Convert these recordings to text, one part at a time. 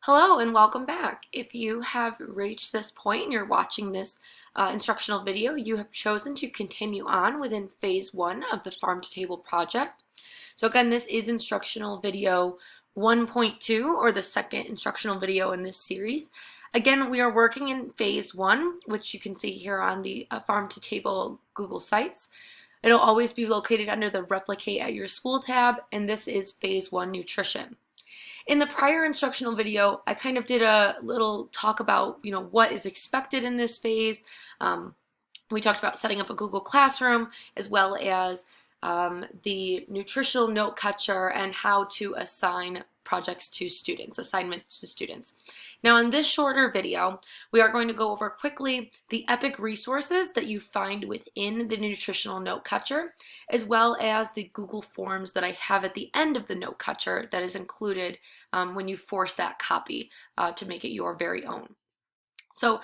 Hello and welcome back. If you have reached this point and you're watching this instructional video, you have chosen to continue on within phase 1 of the Farm to Table project. So again, this is instructional video 1.2, or the second instructional video in this series. Again, we are working in phase 1, which you can see here on the Farm to Table Google Sites. It'll always be located under the Replicate at Your School tab, and this is phase 1 nutrition. In the prior instructional video, I kind of did a little talk about, what is expected in this phase. We talked about setting up a Google Classroom, as well as the nutritional note catcher and how to assign projects to students, assignments to students. Now in this shorter video, we are going to go over quickly the EPIC resources that you find within the nutritional note catcher, as well as the Google Forms that I have at the end of the note catcher that is included when you force that copy to make it your very own. So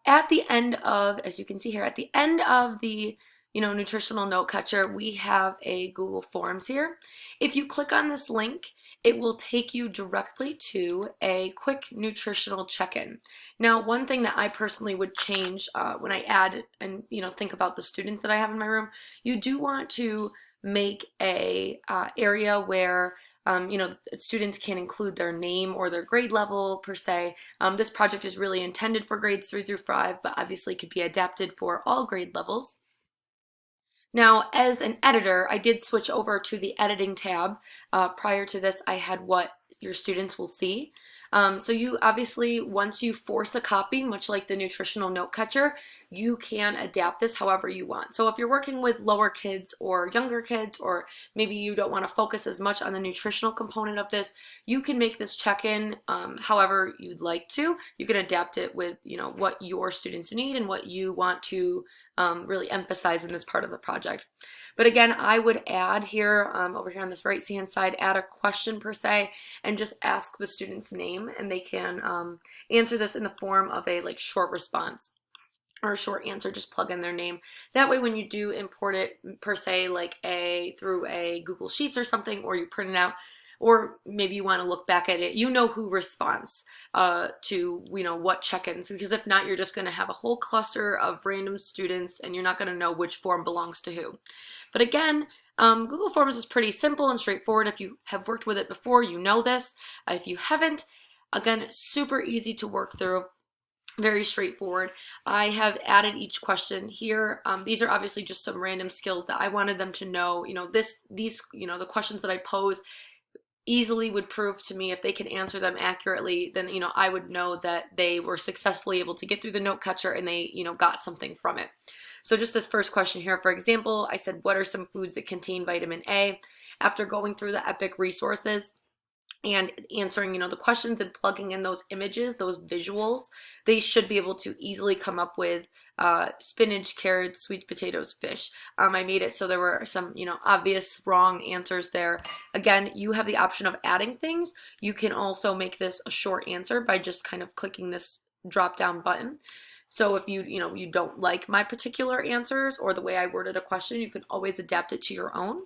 at the end of, as you can see here, at the end of the nutritional note catcher, we have a Google Forms here. If you click on this link, it will take you directly to a quick nutritional check-in. Now, one thing that I personally would change when I add and think about the students that I have in my room, you do want to make a area where students can include their name or their grade level per se. This project is really intended for grades 3 through 5, but obviously could be adapted for all grade levels. Now, as an editor, I did switch over to the editing tab. Prior to this, I had what your students will see. So you obviously, once you force a copy, much like the nutritional note catcher, you can adapt this however you want. So if you're working with lower kids or younger kids, or maybe you don't want to focus as much on the nutritional component of this, you can make this check-in however you'd like to. You can adapt it with what your students need and what you want to really emphasize in this part of the project. But again, I would add here, over here on this right hand side, add a question per se, and just ask the student's name, and they can answer this in the form of a short response or a short answer. Just plug in their name. That way when you do import it per se, through a Google Sheets or something, or you print it out, or maybe you want to look back at it, who responds to what check-ins, because if not, you're just going to have a whole cluster of random students and you're not going to know which form belongs to who. But again, Google Forms is pretty simple and straightforward. If you have worked with it before, you know this. If you haven't, again, super easy to work through. Very straightforward. I have added each question here. These are obviously just some random skills that I wanted them to know. The questions that I pose easily would prove to me, if they can answer them accurately, then I would know that they were successfully able to get through the note catcher and they got something from it. So just this first question here, for example, I said, what are some foods that contain vitamin A? After going through the EPIC resources and answering the questions and plugging in those images, those visuals, they should be able to easily come up with spinach, carrots, sweet potatoes, fish. I made it so there were some obvious wrong answers there. Again, you have the option of adding things. You can also make this a short answer by just kind of clicking this drop down button. So if you don't like my particular answers or the way I worded a question, you can always adapt it to your own.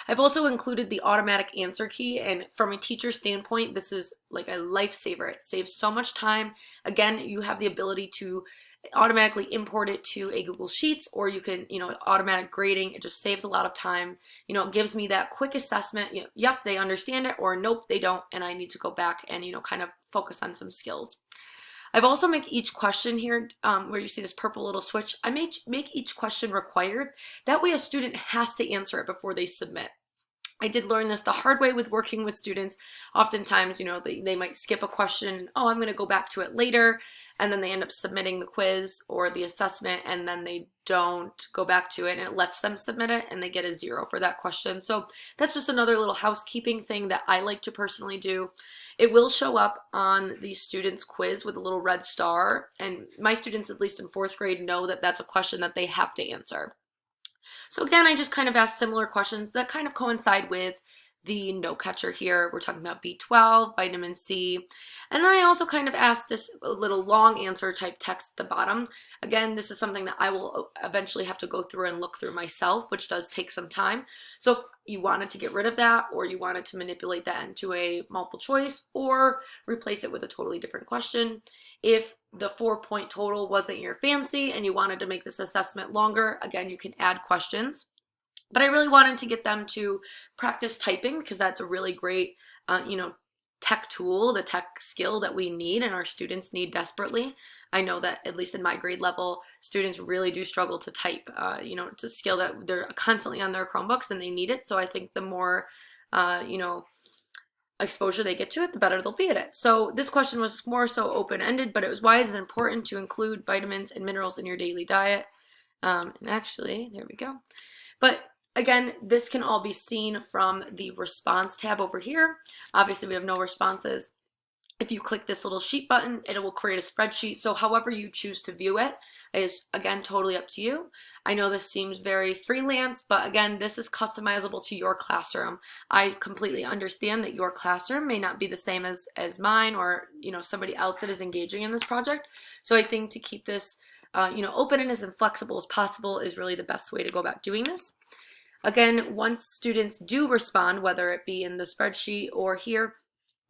I've also included the automatic answer key, and from a teacher standpoint, this is like a lifesaver. It saves so much time. Again, you have the ability to automatically import it to a Google Sheets, or you can, automatic grading. It just saves a lot of time. It gives me that quick assessment. Yep, they understand it, or nope, they don't, and I need to go back and, kind of focus on some skills. I've also make each question here, where you see this purple little switch, I make each question required. That way a student has to answer it before they submit. I did learn this the hard way with working with students. Oftentimes, they might skip a question. Oh, I'm going to go back to it later. And then they end up submitting the quiz or the assessment, and then they don't go back to it, and it lets them submit it, and they get a 0 for that question. So that's just another little housekeeping thing that I like to personally do. It will show up on the student's quiz with a little red star, and my students, at least in 4th grade, know that that's a question that they have to answer. So again, I just kind of ask similar questions that kind of coincide with the no catcher here. We're talking about B12, vitamin C. And then I also kind of asked this little long answer type text at the bottom. Again, this is something that I will eventually have to go through and look through myself, which does take some time. So if you wanted to get rid of that, or you wanted to manipulate that into a multiple choice, or replace it with a totally different question. If the 4-point total wasn't your fancy and you wanted to make this assessment longer, again, you can add questions. But I really wanted to get them to practice typing because that's a really great, tech tool, the tech skill that we need and our students need desperately. I know that at least in my grade level, students really do struggle to type. It's a skill that they're constantly on their Chromebooks and they need it. So I think the more, exposure they get to it, the better they'll be at it. So this question was more so open-ended, but it was, why is it important to include vitamins and minerals in your daily diet? And actually, there we go. But again, this can all be seen from the response tab over here. Obviously, we have no responses. If you click this little sheet button, it will create a spreadsheet. So however you choose to view it is, again, totally up to you. I know this seems very freelance, but again, this is customizable to your classroom. I completely understand that your classroom may not be the same as mine, or somebody else that is engaging in this project. So I think to keep this open and as flexible as possible is really the best way to go about doing this. Again, once students do respond, whether it be in the spreadsheet or here,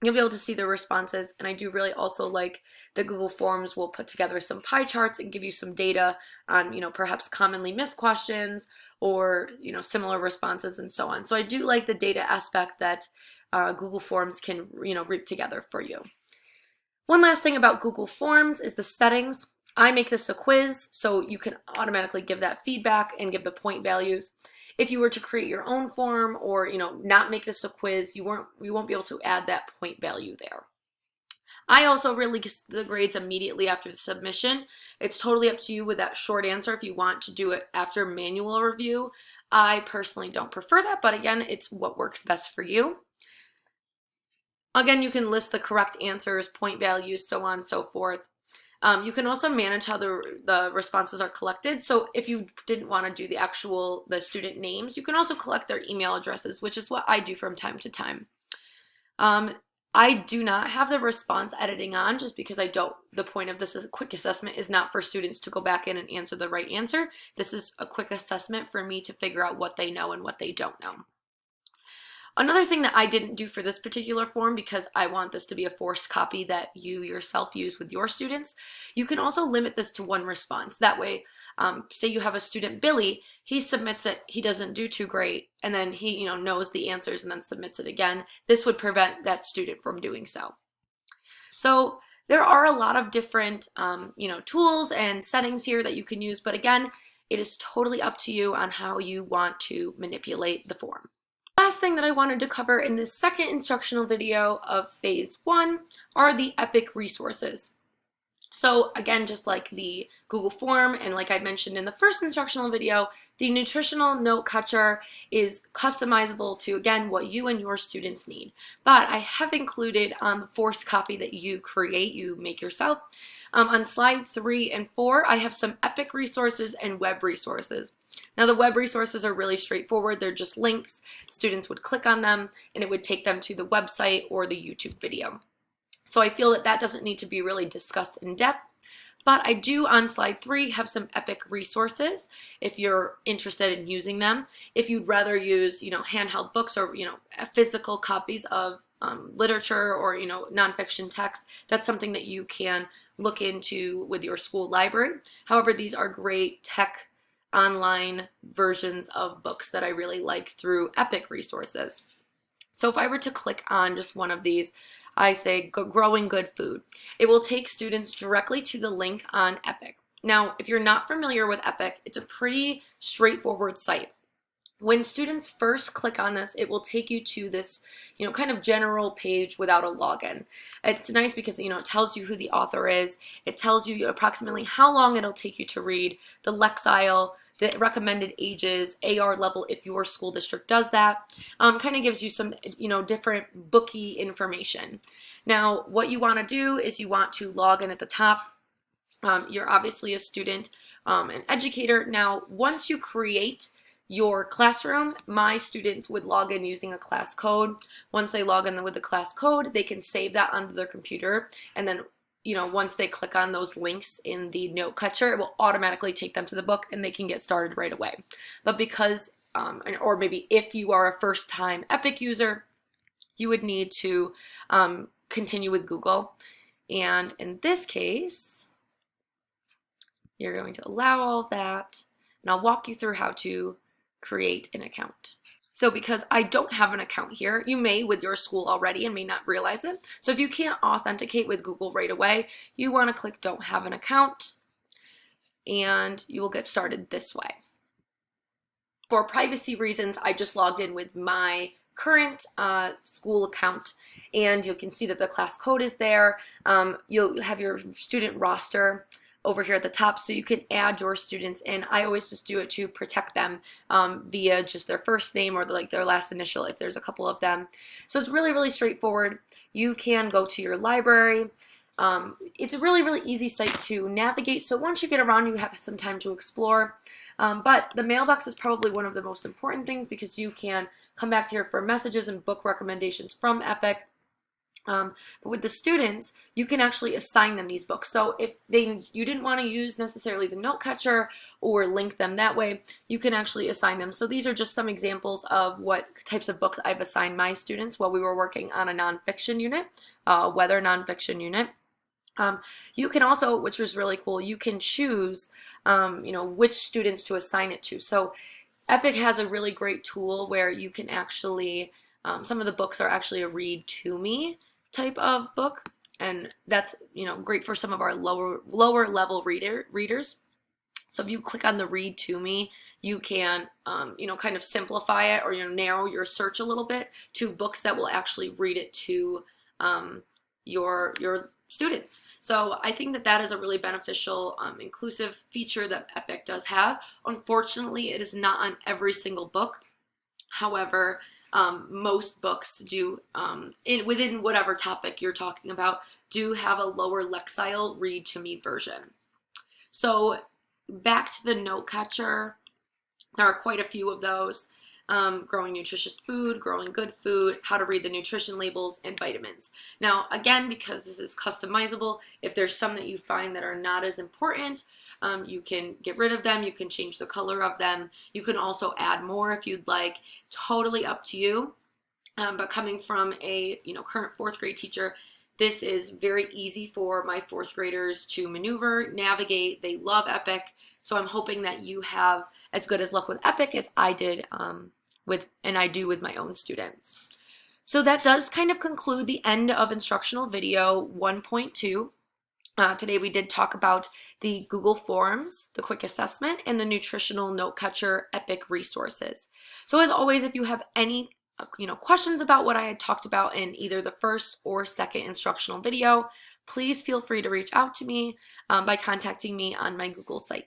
you'll be able to see their responses. And I do really also like the Google Forms will put together some pie charts and give you some data on, perhaps commonly missed questions or, similar responses and so on. So I do like the data aspect that Google Forms can, reap together for you. One last thing about Google Forms is the settings. I make this a quiz, so you can automatically give that feedback and give the point values. If you were to create your own form or, not make this a quiz, you won't be able to add that point value there. I also release the grades immediately after the submission. It's totally up to you with that short answer if you want to do it after manual review. I personally don't prefer that, but again, it's what works best for you. Again, you can list the correct answers, point values, so on and so forth. You can also manage how the responses are collected. So if you didn't want to do the student names, you can also collect their email addresses, which is what I do from time to time. I do not have the response editing on just because the point of this is a quick assessment is not for students to go back in and answer the right answer. This is a quick assessment for me to figure out what they know and what they don't know. Another thing that I didn't do for this particular form, because I want this to be a forced copy that you yourself use with your students, you can also limit this to one response. That way, say you have a student, Billy, he submits it, he doesn't do too great, and then he knows the answers and then submits it again. This would prevent that student from doing so. So there are a lot of different tools and settings here that you can use, but again, it is totally up to you on how you want to manipulate the form. Last thing that I wanted to cover in this second instructional video of phase 1 are the EPIC resources. So again, just like the Google form and like I mentioned in the first instructional video, the nutritional note catcher is customizable to, again, what you and your students need. But I have included on the forced copy that you make yourself. On slide 3 and 4, I have some EPIC resources and web resources. Now the web resources are really straightforward. They're just links. Students would click on them and it would take them to the website or the YouTube video. So I feel that doesn't need to be really discussed in depth, but I do on slide 3 have some EPIC resources if you're interested in using them. If you'd rather use, handheld books or, physical copies of literature or, nonfiction text, that's something that you can look into with your school library. However, these are great tech online versions of books that I really like through EPIC resources. So if I were to click on just one of these, I say growing good food. It will take students directly to the link on EPIC. Now, if you're not familiar with EPIC, it's a pretty straightforward site. When students first click on this, it will take you to this, kind of general page without a login. It's nice because, it tells you who the author is. It tells you approximately how long it'll take you to read, the Lexile, the recommended ages, AR level if your school district does that. Kind of gives you some, different booky information. Now, what you want to do is you want to log in at the top. You're obviously a student, an educator. Now, once you create your classroom, my students would log in using a class code. Once they log in with the class code, they can save that onto their computer, and then once they click on those links in the note catcher, it will automatically take them to the book and they can get started right away. But because, or maybe if you are a first-time Epic user, you would need to continue with Google. And in this case, you're going to allow all of that, and I'll walk you through how to create an account. So because I don't have an account here, you may with your school already and may not realize it. So if you can't authenticate with Google right away, you want to click Don't Have an Account, and you will get started this way. For privacy reasons, I just logged in with my current school account, and you can see that the class code is there. You'll have your student roster over here at the top, so you can add your students in. I always just do it to protect them via just their first name or their last initial if there's a couple of them. So it's really, really straightforward. You can go to your library. It's a really, really easy site to navigate, so once you get around, you have some time to explore. But the mailbox is probably one of the most important things because you can come back to here for messages and book recommendations from Epic. But with the students, you can actually assign them these books. So if you didn't want to use necessarily the note catcher or link them that way, you can actually assign them. So these are just some examples of what types of books I've assigned my students while we were working on a nonfiction unit, weather nonfiction unit. You can also, which was really cool, you can choose which students to assign it to. So Epic has a really great tool where you can actually, some of the books are actually a read to me type of book, and that's great for some of our lower level readers. So if you click on the read to me, you can kind of simplify it or narrow your search a little bit to books that will actually read it to your students. So I think that that is a really beneficial inclusive feature that Epic does have. Unfortunately, it is not on every single book. However, most books do, within whatever topic you're talking about, do have a lower Lexile read to me version. So back to the note catcher, there are quite a few of those. Growing nutritious food, growing good food, how to read the nutrition labels, and vitamins. Now, again, because this is customizable, if there's some that you find that are not as important, you can get rid of them, you can change the color of them, you can also add more if you'd like, totally up to you. But coming from a current 4th grade teacher, this is very easy for my 4th graders to maneuver, navigate. They love Epic, so I'm hoping that you have as good as luck with Epic as I did and I do with my own students. So that does kind of conclude the end of instructional video 1.2. Today we did talk about the Google Forms, the quick assessment, and the nutritional note catcher Epic resources. So as always, if you have any questions about what I had talked about in either the first or second instructional video, please feel free to reach out to me by contacting me on my Google site.